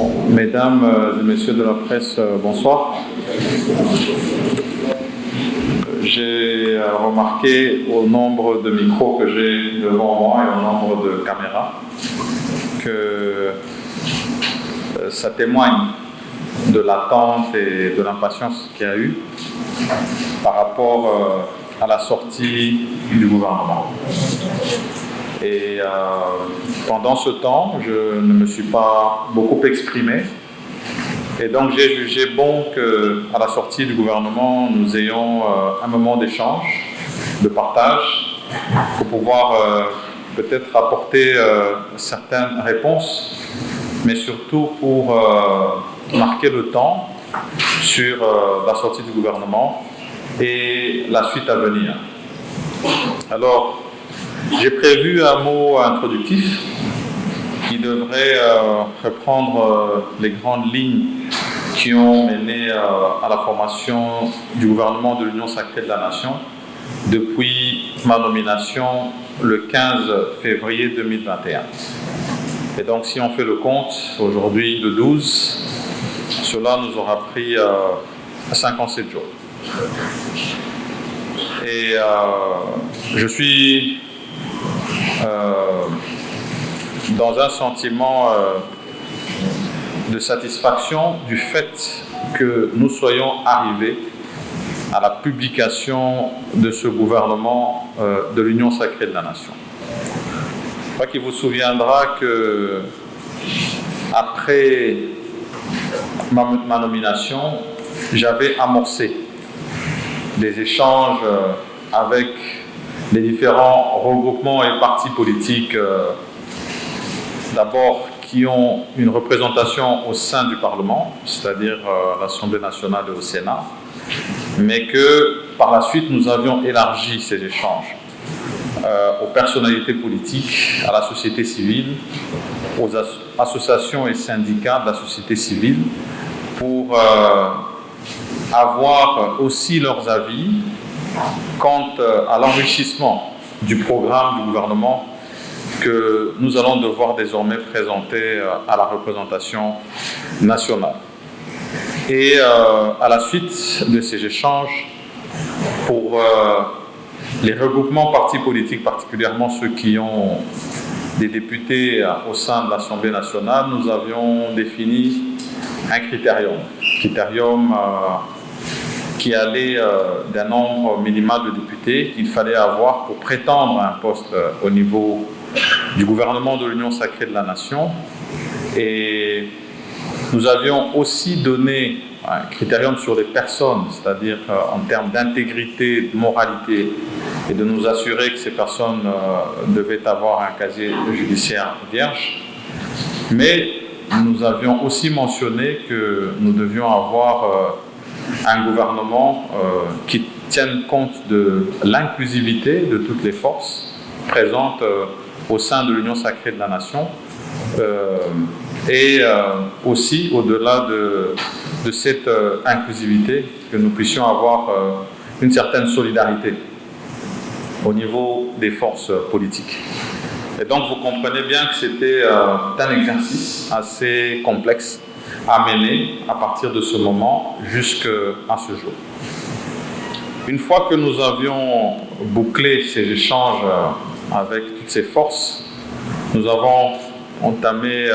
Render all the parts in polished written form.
Bon, mesdames et messieurs de la presse, bonsoir. J'ai remarqué au nombre de micros que j'ai devant moi et au nombre de caméras que ça témoigne de l'attente et de l'impatience qu'il y a eu par rapport à la sortie du gouvernement. Et pendant ce temps, je ne me suis pas beaucoup exprimé. Et donc j'ai jugé bon qu'à la sortie du gouvernement, nous ayons un moment d'échange, de partage, pour pouvoir peut-être apporter certaines réponses, mais surtout pour marquer le temps sur la sortie du gouvernement et la suite à venir. Alors, j'ai prévu un mot introductif qui devrait reprendre les grandes lignes qui ont mené à la formation du gouvernement de l'Union sacrée de la Nation depuis ma nomination le 15 février 2021. Et donc, si on fait le compte, aujourd'hui le 12, cela nous aura pris 57 jours. Et je suis dans un sentiment de satisfaction du fait que nous soyons arrivés à la publication de ce gouvernement de l'Union sacrée de la Nation. Je crois qu'il vous souviendra que après ma nomination, j'avais amorcé des échanges avec les différents regroupements et partis politiques, d'abord qui ont une représentation au sein du Parlement, c'est-à-dire l'Assemblée nationale et au Sénat, mais que par la suite nous avions élargi ces échanges aux personnalités politiques, à la société civile, aux associations et syndicats de la société civile, pour avoir aussi leurs avis quant à l'enrichissement du programme du gouvernement que nous allons devoir désormais présenter à la représentation nationale. Et à la suite de ces échanges, pour les regroupements partis politiques, particulièrement ceux qui ont des députés au sein de l'Assemblée nationale, nous avions défini un critérium qui allait d'un nombre minimal de députés qu'il fallait avoir pour prétendre à un poste au niveau du gouvernement de l'Union sacrée de la Nation. Et nous avions aussi donné un critérium sur les personnes, c'est-à-dire en termes d'intégrité, de moralité, et de nous assurer que ces personnes devaient avoir un casier judiciaire vierge. Mais nous avions aussi mentionné que nous devions avoir un gouvernement qui tienne compte de l'inclusivité de toutes les forces présentes au sein de l'Union sacrée de la Nation et aussi au-delà de cette inclusivité, que nous puissions avoir une certaine solidarité au niveau des forces politiques. Et donc vous comprenez bien que c'était un exercice assez complexe à mener à partir de ce moment jusqu'à ce jour. Une fois que nous avions bouclé ces échanges avec toutes ces forces, nous avons entamé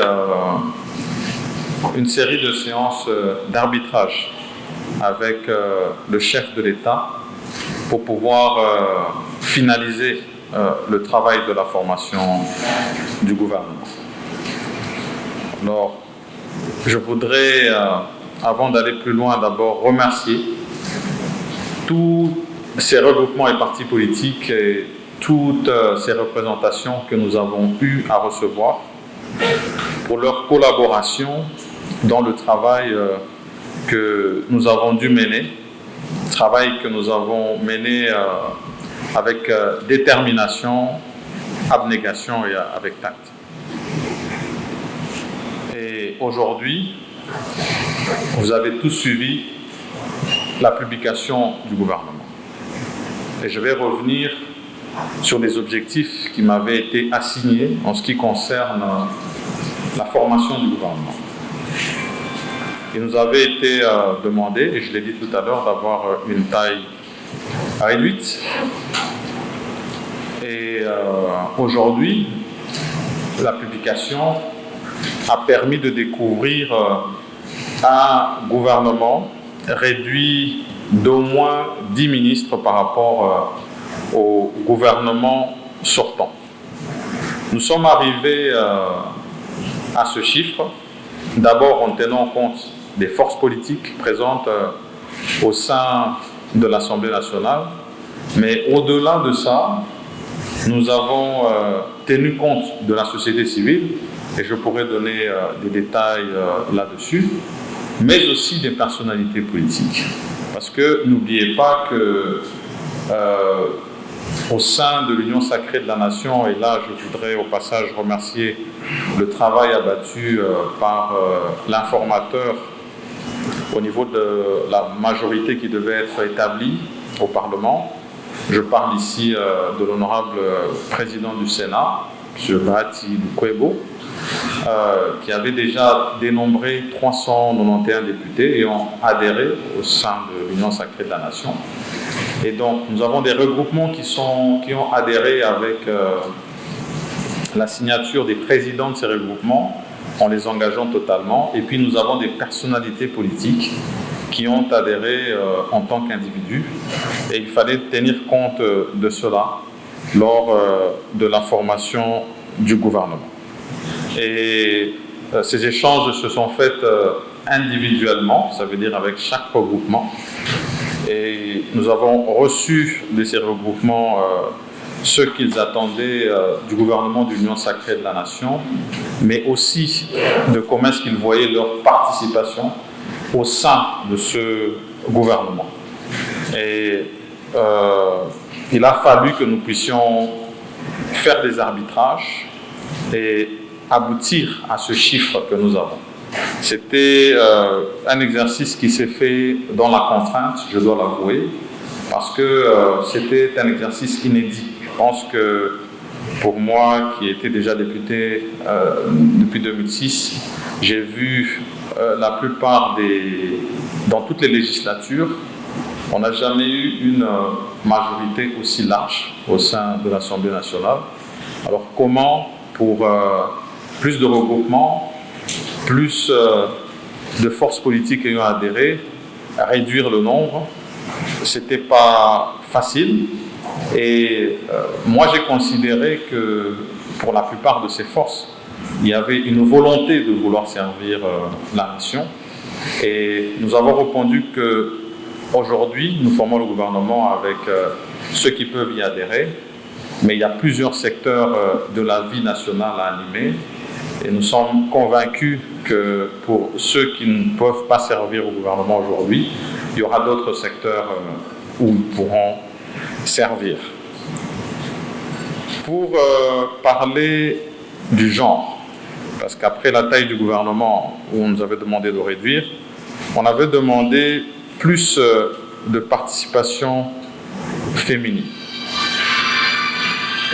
une série de séances d'arbitrage avec le chef de l'État pour pouvoir finaliser le travail de la formation du gouvernement. Alors, je voudrais, avant d'aller plus loin, d'abord remercier tous ces regroupements et partis politiques et toutes ces représentations que nous avons eu à recevoir pour leur collaboration dans le travail que nous avons dû mener, travail que nous avons mené avec détermination, abnégation et avec tact. Et aujourd'hui, vous avez tous suivi la publication du gouvernement. Et je vais revenir sur les objectifs qui m'avaient été assignés en ce qui concerne la formation du gouvernement. Il nous avait été demandé, et je l'ai dit tout à l'heure, d'avoir une taille réduite. Et aujourd'hui, la publication a permis de découvrir un gouvernement réduit d'au moins 10 ministres par rapport au gouvernement sortant. Nous sommes arrivés à ce chiffre, d'abord en tenant compte des forces politiques présentes au sein de l'Assemblée nationale, mais au-delà de ça, nous avons tenu compte de la société civile, et je pourrais donner des détails là-dessus, mais aussi des personnalités politiques. Parce que n'oubliez pas que au sein de l'Union sacrée de la Nation, et là je voudrais au passage remercier le travail abattu par l'informateur au niveau de la majorité qui devait être établie au Parlement. Je parle ici de l'honorable président du Sénat, M. Bahati Lukwebo, qui avait déjà dénombré 391 députés et ont adhéré au sein de l'Union sacrée de la Nation. Et donc, nous avons des regroupements qui ont adhéré avec la signature des présidents de ces regroupements, en les engageant totalement. Et puis, nous avons des personnalités politiques qui ont adhéré en tant qu'individus. Et il fallait tenir compte de cela lors de la formation du gouvernement. Et ces échanges se sont faits individuellement, ça veut dire avec chaque regroupement. Et nous avons reçu de ces regroupements ce qu'ils attendaient du gouvernement de l'Union sacrée de la Nation, mais aussi de comment est-ce qu'ils voyaient leur participation au sein de ce gouvernement. Et il a fallu que nous puissions faire des arbitrages et aboutir à ce chiffre que nous avons. C'était un exercice qui s'est fait dans la contrainte, je dois l'avouer, parce que c'était un exercice inédit. Je pense que pour moi, qui étais déjà député depuis 2006, j'ai vu la plupart dans toutes les législatures, on n'a jamais eu une majorité aussi large au sein de l'Assemblée nationale. Alors comment, pour plus de regroupements, plus de forces politiques ayant adhéré, réduire le nombre, c'était pas facile. Et moi, j'ai considéré que pour la plupart de ces forces, il y avait une volonté de vouloir servir la nation. Et nous avons répondu qu'aujourd'hui, nous formons le gouvernement avec ceux qui peuvent y adhérer, mais il y a plusieurs secteurs de la vie nationale à animer. Et nous sommes convaincus que pour ceux qui ne peuvent pas servir au gouvernement aujourd'hui, il y aura d'autres secteurs où ils pourront servir. Pour parler du genre, parce qu'après la taille du gouvernement où on nous avait demandé de réduire, on avait demandé plus de participation féminine.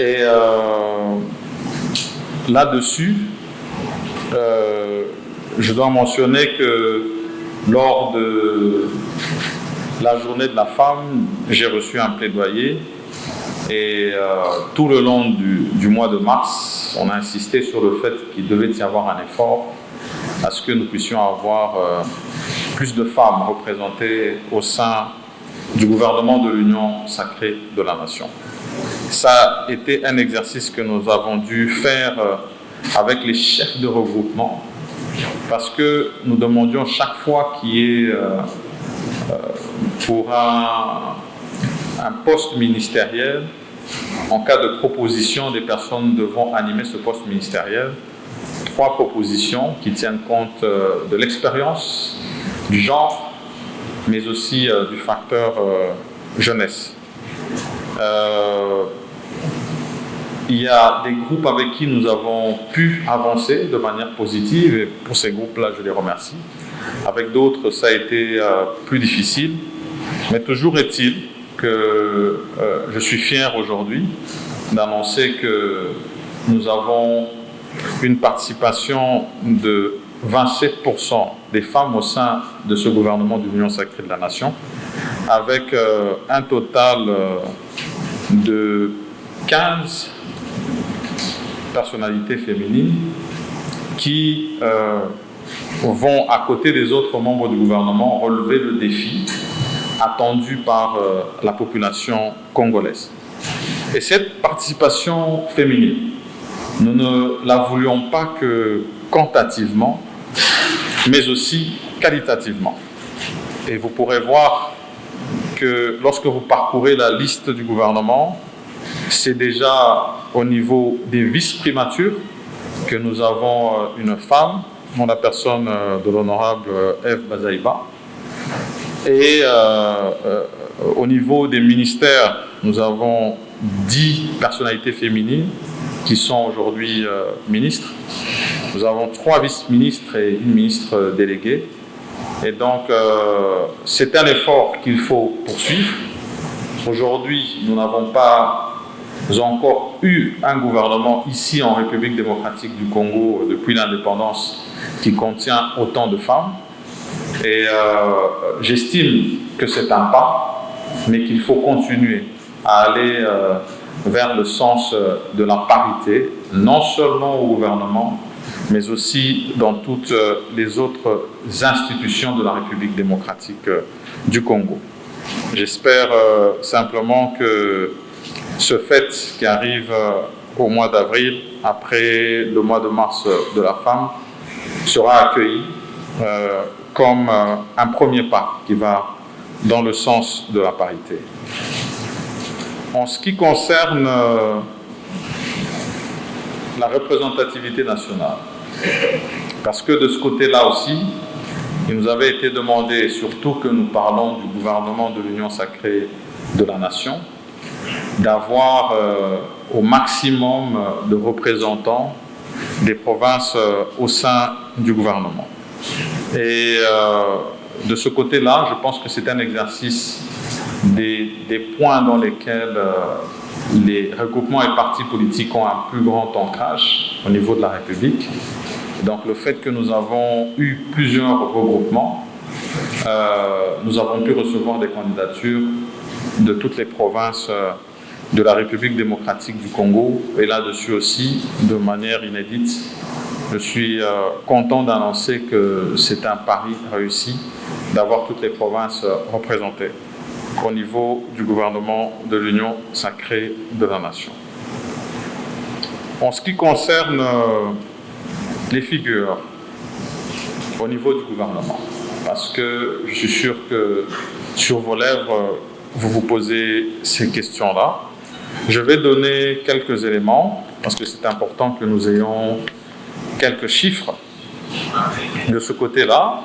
Et là-dessus, je dois mentionner que lors de la journée de la femme, j'ai reçu un plaidoyer et tout le long du mois de mars, on a insisté sur le fait qu'il devait y avoir un effort à ce que nous puissions avoir plus de femmes représentées au sein du gouvernement de l'Union sacrée de la Nation. Ça a été un exercice que nous avons dû faire avec les chefs de regroupement, parce que nous demandions chaque fois qu'il y ait pour un poste ministériel, en cas de proposition des personnes devant animer ce poste ministériel, 3 propositions qui tiennent compte de l'expérience, du genre, mais aussi du facteur jeunesse. Il y a des groupes avec qui nous avons pu avancer de manière positive, et pour ces groupes-là, je les remercie. Avec d'autres, ça a été plus difficile, mais toujours est-il que je suis fier aujourd'hui d'annoncer que nous avons une participation de 27% des femmes au sein de ce gouvernement de l'Union sacrée de la Nation, avec un total de 15 personnalités féminines qui vont, à côté des autres membres du gouvernement, relever le défi attendu par la population congolaise. Et cette participation féminine, nous ne la voulions pas que quantitativement, mais aussi qualitativement. Et vous pourrez voir que lorsque vous parcourez la liste du gouvernement, c'est déjà au niveau des vice-primatures que nous avons une femme, en la personne de l'honorable Eve Bazaïba. Et au niveau des ministères, nous avons 10 personnalités féminines qui sont aujourd'hui ministres. Nous avons 3 vice-ministres et une ministre déléguée. Et donc, c'est un effort qu'il faut poursuivre. Aujourd'hui, nous n'avons pas encore eu un gouvernement ici en République démocratique du Congo depuis l'indépendance qui contient autant de femmes. Et j'estime que c'est un pas, mais qu'il faut continuer à aller vers le sens de la parité, non seulement au gouvernement, mais aussi dans toutes les autres institutions de la République démocratique du Congo. J'espère simplement que ce fait qui arrive au mois d'avril, après le mois de mars de la femme, sera accueilli comme un premier pas qui va dans le sens de la parité. En ce qui concerne la représentativité nationale, parce que de ce côté-là aussi, il nous avait été demandé, surtout que nous parlons du gouvernement de l'Union sacrée de la Nation, d'avoir au maximum de représentants des provinces au sein du gouvernement. Et de ce côté-là, je pense que c'est un exercice des points dans lesquels les regroupements et partis politiques ont un plus grand ancrage au niveau de la République. Donc le fait que nous avons eu plusieurs regroupements, nous avons pu recevoir des candidatures de toutes les provinces de la République démocratique du Congo. Et là-dessus aussi, de manière inédite, je suis content d'annoncer que c'est un pari réussi d'avoir toutes les provinces représentées au niveau du gouvernement de l'Union sacrée de la Nation. En ce qui concerne les figures au niveau du gouvernement, parce que je suis sûr que sur vos lèvres, vous vous posez ces questions-là. Je vais donner quelques éléments, parce que c'est important que nous ayons quelques chiffres de ce côté-là.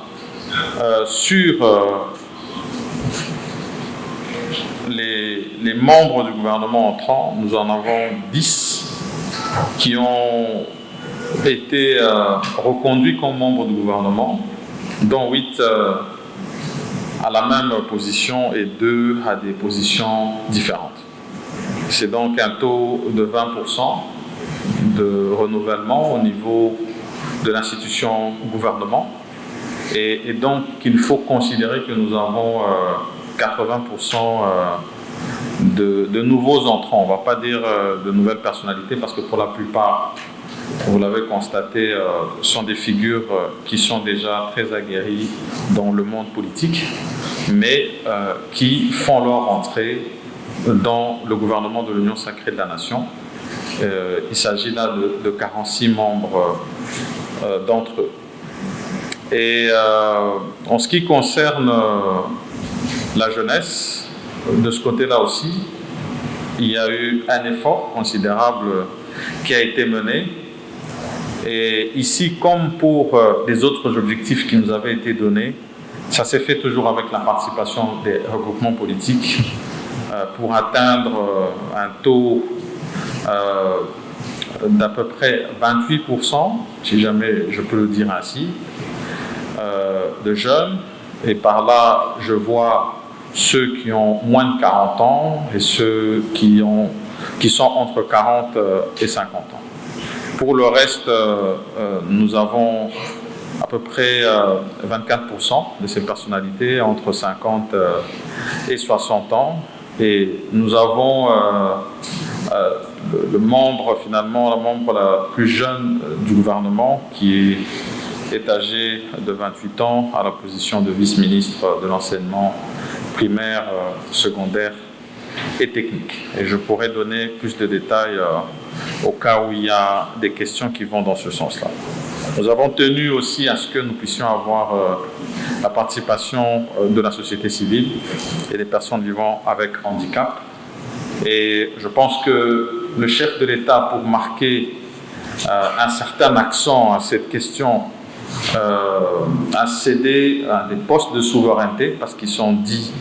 Sur les membres du gouvernement entrant, nous en avons 10 qui ont été reconduits comme membres du gouvernement, dont 8 à la même position et 2 à des positions différentes. C'est donc un taux de 20% de renouvellement au niveau de l'institution gouvernement. Et donc, il faut considérer que nous avons 80% de nouveaux entrants. On ne va pas dire de nouvelles personnalités parce que pour la plupart, vous l'avez constaté, sont des figures qui sont déjà très aguerries dans le monde politique, mais qui font leur entrée dans le gouvernement de l'Union sacrée de la Nation. Il s'agit là de 46 membres d'entre eux. Et en ce qui concerne la jeunesse, de ce côté-là aussi, il y a eu un effort considérable qui a été mené. Et ici, comme pour les autres objectifs qui nous avaient été donnés, ça s'est fait toujours avec la participation des regroupements politiques pour atteindre un taux d'à peu près 28%, si jamais je peux le dire ainsi, de jeunes. Et par là, je vois ceux qui ont moins de 40 ans et ceux qui sont entre 40 et 50 ans. Pour le reste, nous avons à peu près 24% de ces personnalités entre 50 et 60 ans. Et nous avons le membre, finalement, la membre la plus jeune du gouvernement qui est âgé de 28 ans à la position de vice-ministre de l'enseignement primaire, secondaire et technique. Et je pourrais donner plus de détails au cas où il y a des questions qui vont dans ce sens-là. Nous avons tenu aussi à ce que nous puissions avoir la participation de la société civile et des personnes vivant avec handicap. Et je pense que le chef de l'État, pour marquer un certain accent à cette question, a cédé à des postes de souveraineté, parce qu'ils sont dits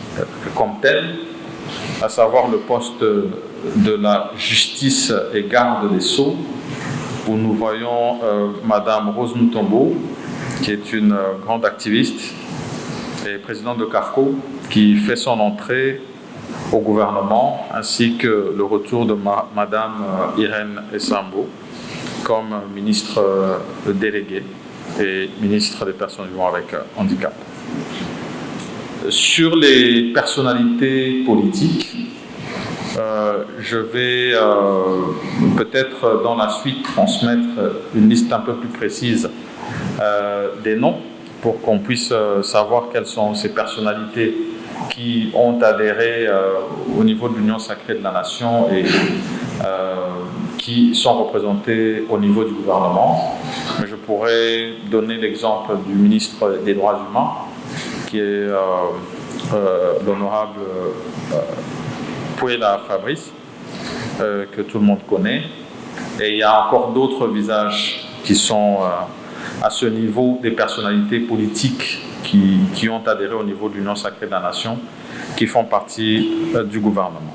comme tels, à savoir le poste de la justice et garde des Sceaux, où nous voyons Madame Rose Mutombo, qui est une grande activiste et présidente de CAFCO, qui fait son entrée au gouvernement, ainsi que le retour de Madame Irène Essambo comme ministre déléguée et ministre des personnes vivant avec handicap. Sur les personnalités politiques, je vais peut-être dans la suite transmettre une liste un peu plus précise des noms pour qu'on puisse savoir quelles sont ces personnalités qui ont adhéré au niveau de l'Union sacrée de la Nation et qui sont représentées au niveau du gouvernement. Mais je pourrais donner l'exemple du ministre des Droits humains, qui est l'honorable Pouela Fabrice, que tout le monde connaît. Et il y a encore d'autres visages qui sont à ce niveau des personnalités politiques qui ont adhéré au niveau de l'Union sacrée de la Nation, qui font partie du gouvernement.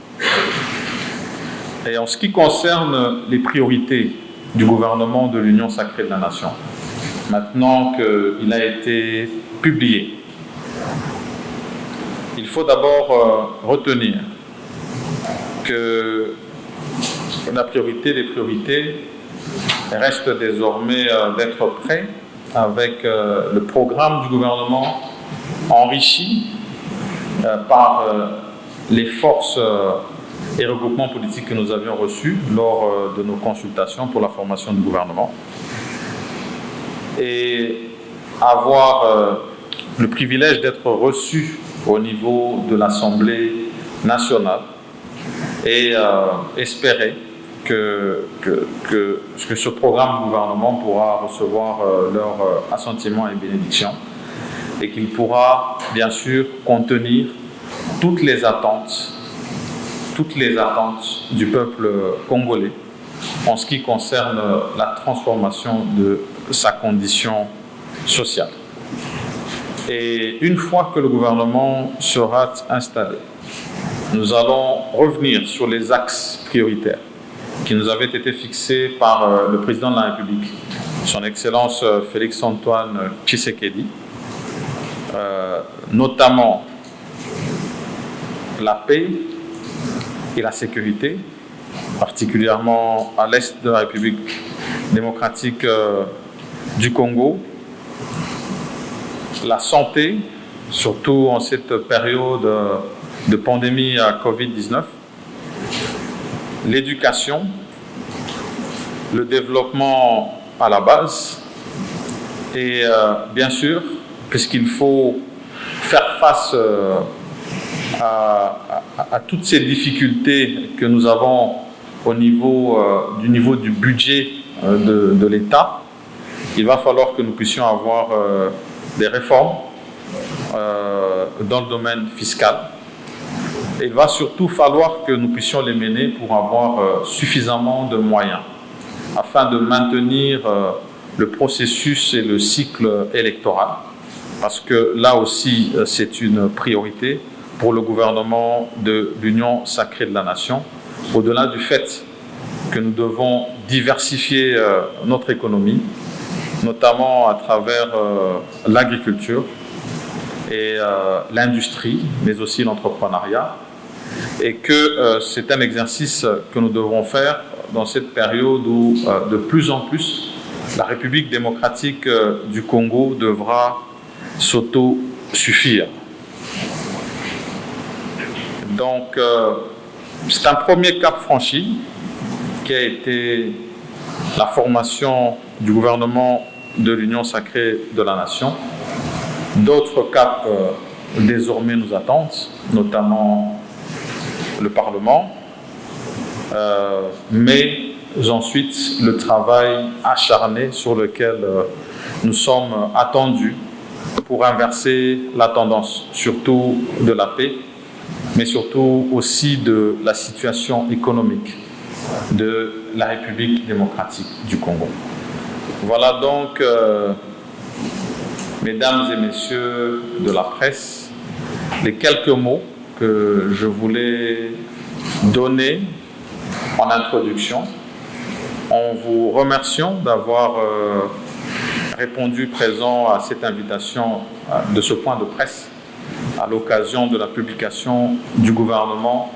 Et en ce qui concerne les priorités du gouvernement de l'Union sacrée de la Nation, maintenant qu'il a été publié, il faut d'abord retenir que la priorité des priorités reste désormais d'être prêt avec le programme du gouvernement enrichi par les forces et regroupements politiques que nous avions reçus lors de nos consultations pour la formation du gouvernement, et avoir le privilège d'être reçu au niveau de l'Assemblée nationale et espérer que ce programme du gouvernement pourra recevoir leur assentiment et bénédiction, et qu'il pourra bien sûr contenir toutes les attentes du peuple congolais en ce qui concerne la transformation de sa condition sociale. Et une fois que le gouvernement sera installé, nous allons revenir sur les axes prioritaires qui nous avaient été fixés par le président de la République, son Excellence Félix-Antoine Tshisekedi, notamment la paix et la sécurité, particulièrement à l'est de la République démocratique du Congo, la santé, surtout en cette période de pandémie à Covid-19, l'éducation, le développement à la base, et bien sûr, puisqu'il faut faire face à toutes ces difficultés que nous avons au niveau du budget de l'État, il va falloir que nous puissions avoir des réformes dans le domaine fiscal. Et il va surtout falloir que nous puissions les mener pour avoir suffisamment de moyens afin de maintenir le processus et le cycle électoral, parce que là aussi c'est une priorité pour le gouvernement de l'Union sacrée de la Nation, au-delà du fait que nous devons diversifier notre économie, notamment à travers l'agriculture et l'industrie, mais aussi l'entrepreneuriat, et que c'est un exercice que nous devons faire dans cette période où de plus en plus la République démocratique du Congo devra s'auto-suffire. Donc, c'est un premier cap franchi qui a été la formation du gouvernement de l'Union sacrée de la nation. D'autres caps désormais nous attendent, notamment le Parlement, mais ensuite le travail acharné sur lequel nous sommes attendus pour inverser la tendance, surtout de la paix, mais surtout aussi de la situation économique de la République démocratique du Congo. Voilà donc, mesdames et messieurs de la presse, les quelques mots que je voulais donner en introduction, en vous remerciant d'avoir répondu présent à cette invitation de ce point de presse à l'occasion de la publication du gouvernement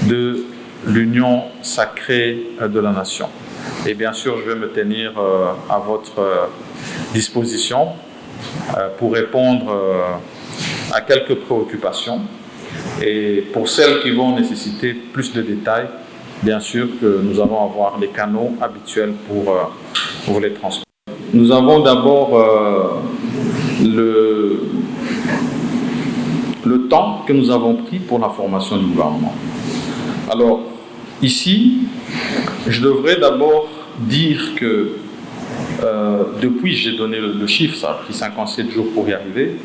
de l'Union sacrée de la nation. Et bien sûr, je vais me tenir à votre disposition pour répondre à quelques préoccupations. Et pour celles qui vont nécessiter plus de détails, bien sûr que nous allons avoir les canaux habituels pour vous les transmettre. Nous avons d'abord le temps que nous avons pris pour la formation du gouvernement. Alors, ici, je devrais d'abord dire que depuis, j'ai donné le chiffre, ça a pris 57 jours pour y arriver,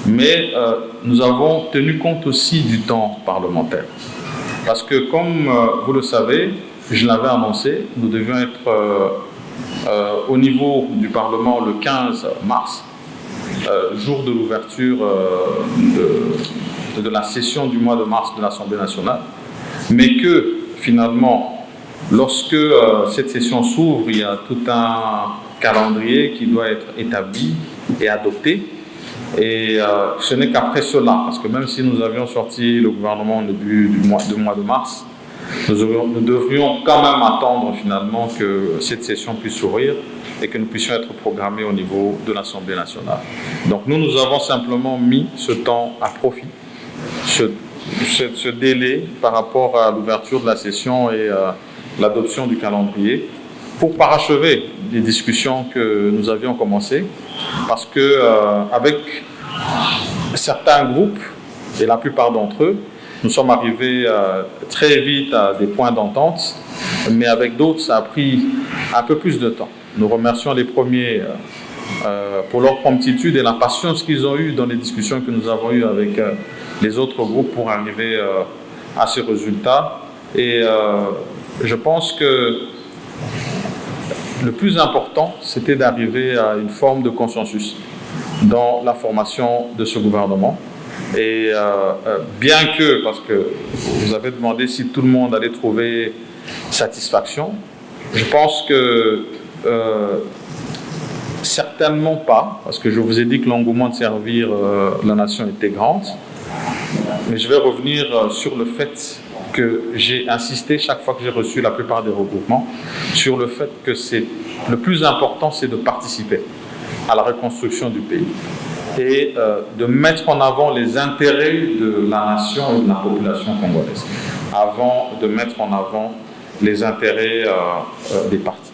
mais nous avons tenu compte aussi du temps parlementaire. Parce que, comme vous le savez, je l'avais annoncé, nous devions être au niveau du Parlement le 15 mars, jour de l'ouverture de la session du mois de mars de l'Assemblée nationale, mais que finalement, lorsque cette session s'ouvre, il y a tout un calendrier qui doit être établi et adopté. Et ce n'est qu'après cela, parce que même si nous avions sorti le gouvernement au début du mois de mars, nous devrions quand même attendre finalement que cette session puisse s'ouvrir et que nous puissions être programmés au niveau de l'Assemblée nationale. Donc nous avons simplement mis ce temps à profit, ce délai par rapport à l'ouverture de la session et l'adoption du calendrier pour parachever les discussions que nous avions commencées, parce que avec certains groupes, et la plupart d'entre eux, nous sommes arrivés très vite à des points d'entente, mais avec d'autres, ça a pris un peu plus de temps. Nous remercions les premiers pour leur promptitude et la patience qu'ils ont eue dans les discussions que nous avons eues avec les autres groupes pour arriver à ce résultat. Et je pense que le plus important, c'était d'arriver à une forme de consensus dans la formation de ce gouvernement. Et bien que, parce que vous avez demandé si tout le monde allait trouver satisfaction, je pense que certainement pas, parce que je vous ai dit que l'engouement de servir la nation était grand, mais je vais revenir sur le fait que j'ai insisté chaque fois que j'ai reçu la plupart des regroupements sur le fait que le plus important, c'est de participer à la reconstruction du pays et de mettre en avant les intérêts de la nation et de la population congolaise avant de mettre en avant les intérêts des partis.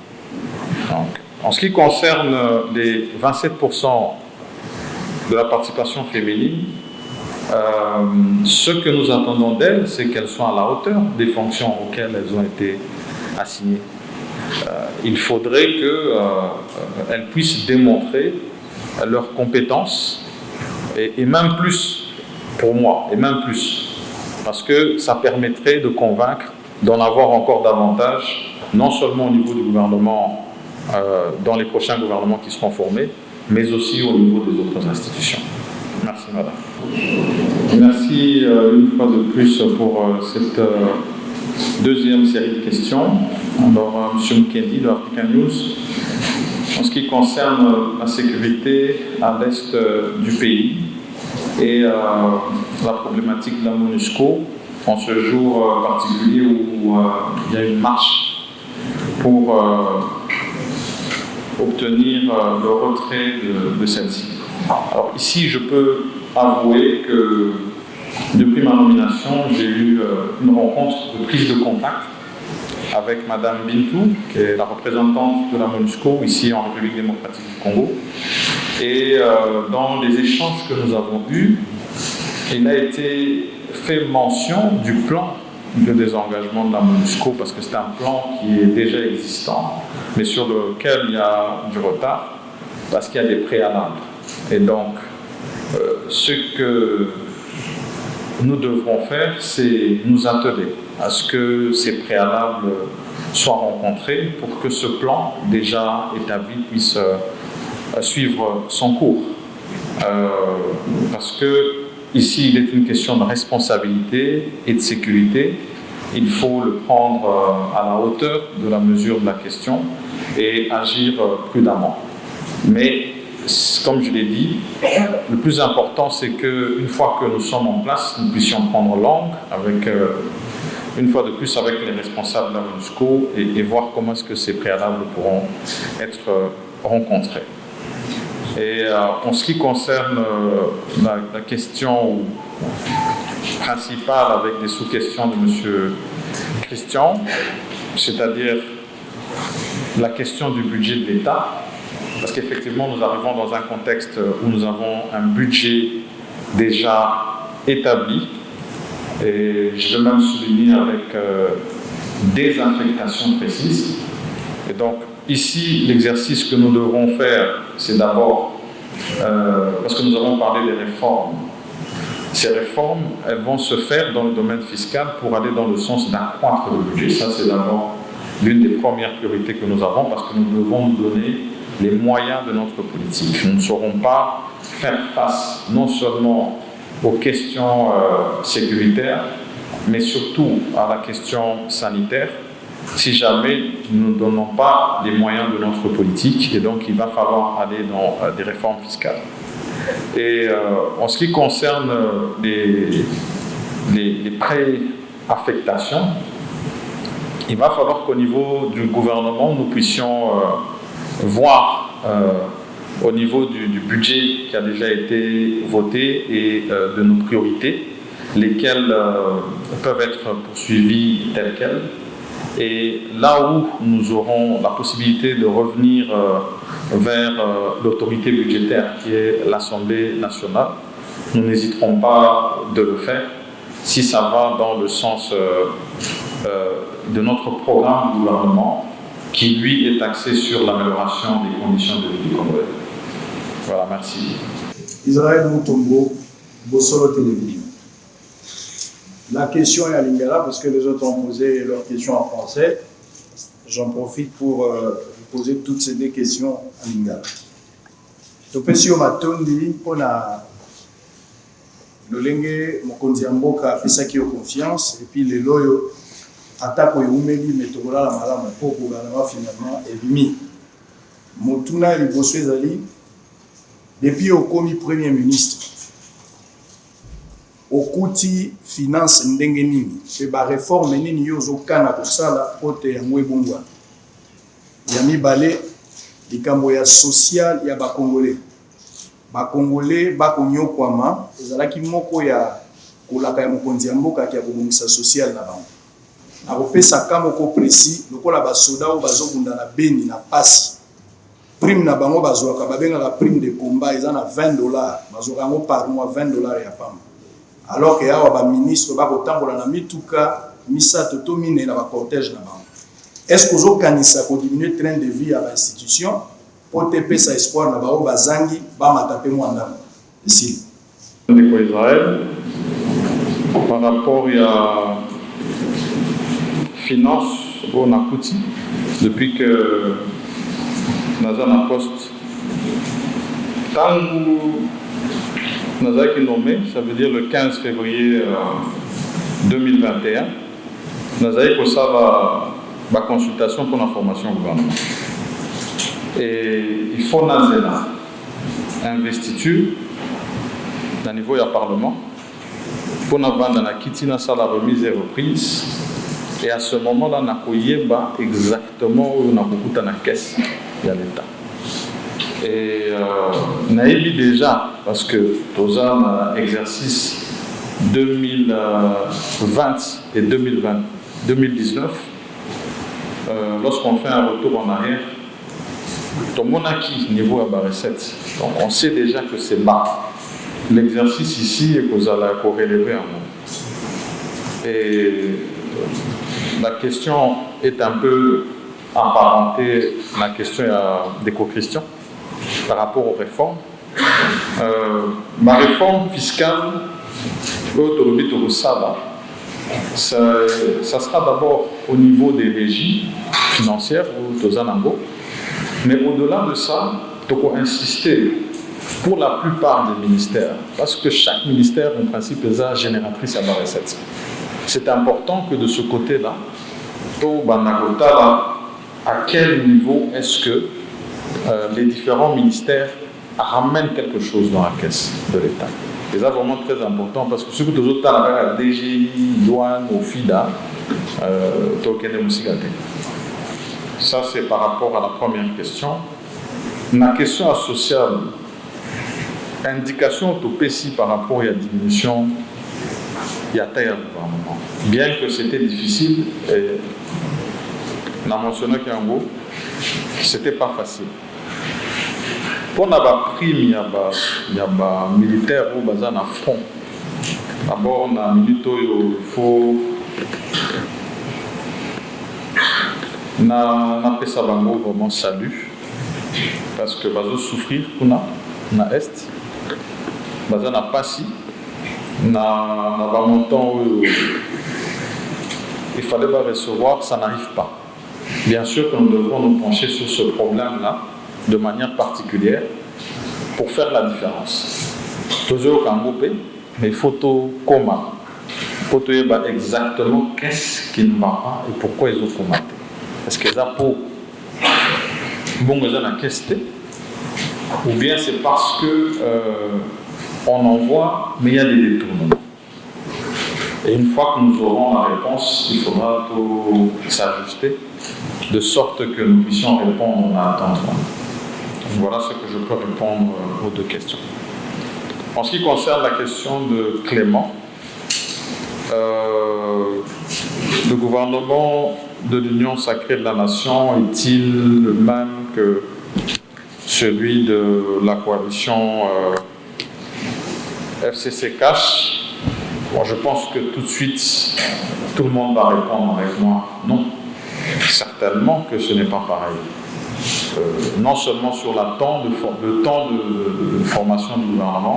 Donc, en ce qui concerne les 27% de la participation féminine, ce que nous attendons d'elles, c'est qu'elles soient à la hauteur des fonctions auxquelles elles ont été assignées. Il faudrait qu'elles puissent démontrer leurs compétences, et même plus, pour moi, et même plus, parce que ça permettrait de convaincre d'en avoir encore davantage, non seulement au niveau du gouvernement, dans les prochains gouvernements qui seront formés, mais aussi au niveau des autres institutions. Merci, madame. Merci une fois de plus pour cette deuxième série de questions. Alors, M. Mkendi de Africa News, en ce qui concerne la sécurité à l'est du pays et la problématique de la MONUSCO, en ce jour particulier où il y a une marche pour obtenir le retrait de celle-ci. Alors ici, je peux avouer que depuis ma nomination, j'ai eu une rencontre de prise de contact avec Madame Bintou, qui est la représentante de la MONUSCO ici en République démocratique du Congo. Et dans les échanges que nous avons eus, il a été fait mention du plan de désengagement de la MONUSCO, parce que c'est un plan qui est déjà existant, mais sur lequel il y a du retard, parce qu'il y a des préalables. Et donc, ce que nous devrons faire, c'est nous atteler à ce que ces préalables soient rencontrés pour que ce plan déjà établi puisse suivre son cours. Parce que ici, il est une question de responsabilité et de sécurité. Il faut le prendre à la hauteur de la mesure de la question et agir prudemment. Mais, comme je l'ai dit, le plus important, c'est qu'une fois que nous sommes en place, nous puissions prendre langue avec, une fois de plus, avec les responsables de la MONUSCO et voir comment est-ce que ces préalables pourront être rencontrés. Et en ce qui concerne la question principale avec des sous-questions de M. Christian, c'est-à-dire la question du budget de l'État, parce qu'effectivement nous arrivons dans un contexte où nous avons un budget déjà établi, et je vais même souligner avec des affectations précises. Et donc ici, l'exercice que nous devrons faire, c'est d'abord, parce que nous avons parlé des réformes, ces réformes, elles vont se faire dans le domaine fiscal pour aller dans le sens d'accroître le budget. Ça, c'est d'abord l'une des premières priorités que nous avons, parce que nous devons nous donner les moyens de notre politique. Nous ne saurons pas faire face non seulement aux questions sécuritaires, mais surtout à la question sanitaire, si jamais nous ne donnons pas les moyens de notre politique. Et donc, il va falloir aller dans des réformes fiscales. Et en ce qui concerne les préaffectations, il va falloir qu'au niveau du gouvernement, nous puissions voir au niveau du budget qui a déjà été voté et de nos priorités, lesquelles peuvent être poursuivies telles quelles. Et là où nous aurons la possibilité de revenir vers l'autorité budgétaire qui est l'Assemblée nationale, nous n'hésiterons pas de le faire si ça va dans le sens de notre programme de gouvernement qui, lui, est axé sur l'amélioration des conditions de vie du Congolais. Voilà, merci. Israël Moutombo, Bossolo Télévision. La question est à Lingala parce que les autres ont posé leurs questions en français. J'en profite pour vous poser toutes ces deux questions à Lingala. Topesio Matondi, on a Lolenge Mokonzi Mboka Pesaki yo confiance et puis les loyaux attaquent au Umeli Metogola la malama pour gouvernement finalement Ebimi. Motuna Liboso Ezali depuis au commis premier ministre. Okuti finance ndenge nini pe ba réforme nini yozo kana kosala pote ya mwebungwa ya mibale likambo ya social ya ba congolais ba konyokwama ezalaki moko ya kolaka ya mokonzi ya mboka ki ya kobongisa social na bango na kopesa kamoko précis lokola ba soda o bazobunda na Beni na pasi prime na bango bazwaka babenga la prime de combat eza na $20 bazwaka ngo par mois $20 ya pamba. Alors que y a un ministre qui a mituka misato to mine na ba cortège na bango. Est-ce que vous kanisa ko diminuer train de vie à l'institution pour te pesa espoir na ba o bazangi ba matape mwanda ici. De Israël par rapport à finance au Nakuti depuis que Nazana Post Tangu Nazaki nommé, ça veut dire le 15 février 2021, Nazaki pour ça la consultation pour l'information au gouvernement. Et il faut Nazela investiture d'un niveau du Parlement pour nous vendre la kitina ça la remise et reprise. Et à ce moment-là, on a exactement où on a beaucoup dans la caisse de l'État. Et Naïbi déjà, parce que Tozan exercice 2020 et 2019, lorsqu'on fait un retour en arrière, ton monaki niveau à recette. Donc on sait déjà que c'est bas. L'exercice ici est que vous allez corréléver un mot. Et la question est un peu apparentée, la question d'éco-question par rapport aux réformes. Ma réforme fiscale, ça sera d'abord au niveau des régies financières ou Tozanango. Mais au-delà de ça, il faut insister pour la plupart des ministères, parce que chaque ministère, en principe, est génératrice à la recette. C'est important que de ce côté-là, à quel niveau est-ce que les différents ministères ramènent quelque chose dans la caisse de l'État. C'est vraiment très important parce que ce que nous avons à DGI, douane, au FIDA, ça c'est par rapport à la première question. La question sociale, indication au PSI par rapport à la diminution, il y a taille au gouvernement. Bien que c'était difficile, on a mentionné qu'il c'était pas facile. Pour la prime, il y a des militaires qui sont en front. D'abord, on a un minute il faut. On a fait ça vraiment salut. Parce que nous souffrir, on a Est, on a Passi, on a un montant où il fallait recevoir, ça n'arrive pas. Bien sûr que nous devrons nous pencher sur ce problème-là de manière particulière pour faire la différence. Toujours au Kangopé, mais il faut tout comment. Il faut tout exactement qu'est-ce qui ne va pas et pourquoi ils ont commenté. Est-ce qu'ils ont pour bon ils ont question ou bien c'est parce que on envoie mais il y a des détournements. Et une fois que nous aurons la réponse, il faudra tout s'ajuster de sorte que nous puissions répondre à attendre. Voilà ce que je peux répondre aux deux questions. En ce qui concerne la question de Clément, le gouvernement de l'Union sacrée de la Nation est-il le même que celui de la coalition FCC Cash? Bon, je pense que tout de suite, tout le monde va répondre avec moi non. Certainement que ce n'est pas pareil. Non seulement sur le temps de formation du gouvernement,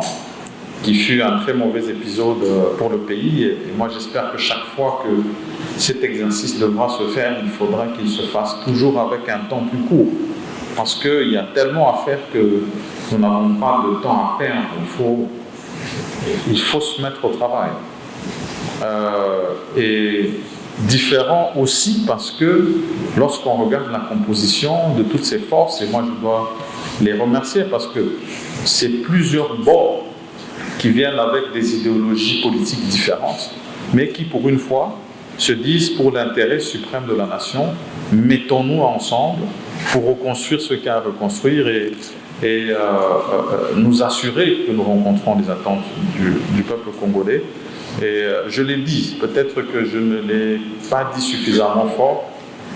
qui fut un très mauvais épisode pour le pays, et moi j'espère que chaque fois que cet exercice devra se faire, il faudra qu'il se fasse toujours avec un temps plus court, parce qu'il y a tellement à faire que nous n'avons pas de temps à perdre, il faut se mettre au travail. Et différent aussi parce que lorsqu'on regarde la composition de toutes ces forces, et moi je dois les remercier parce que c'est plusieurs bords qui viennent avec des idéologies politiques différentes, mais qui pour une fois se disent pour l'intérêt suprême de la nation, mettons-nous ensemble pour reconstruire ce qu'il y a à reconstruire et nous assurer que nous rencontrons les attentes du peuple congolais. Et je l'ai dit, peut-être que je ne l'ai pas dit suffisamment fort,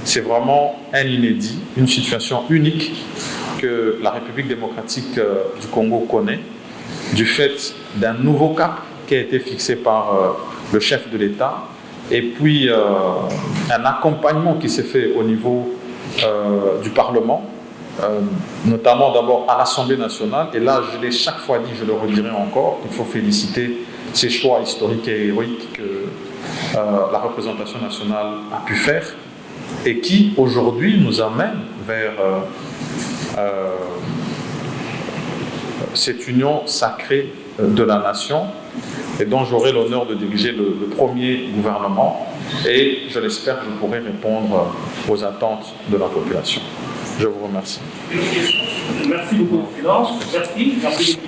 c'est vraiment un inédit, une situation unique que la République démocratique du Congo connaît, du fait d'un nouveau cap qui a été fixé par le chef de l'État, et puis un accompagnement qui s'est fait au niveau du Parlement, notamment d'abord à l'Assemblée nationale, et là je l'ai chaque fois dit, je le redirai encore, il faut féliciter ces choix historiques et héroïques que la représentation nationale a pu faire et qui aujourd'hui nous amène vers cette union sacrée de la nation et dont j'aurai l'honneur de diriger le premier gouvernement et je l'espère je pourrai répondre aux attentes de la population. Je vous remercie. Merci beaucoup, Président. Merci.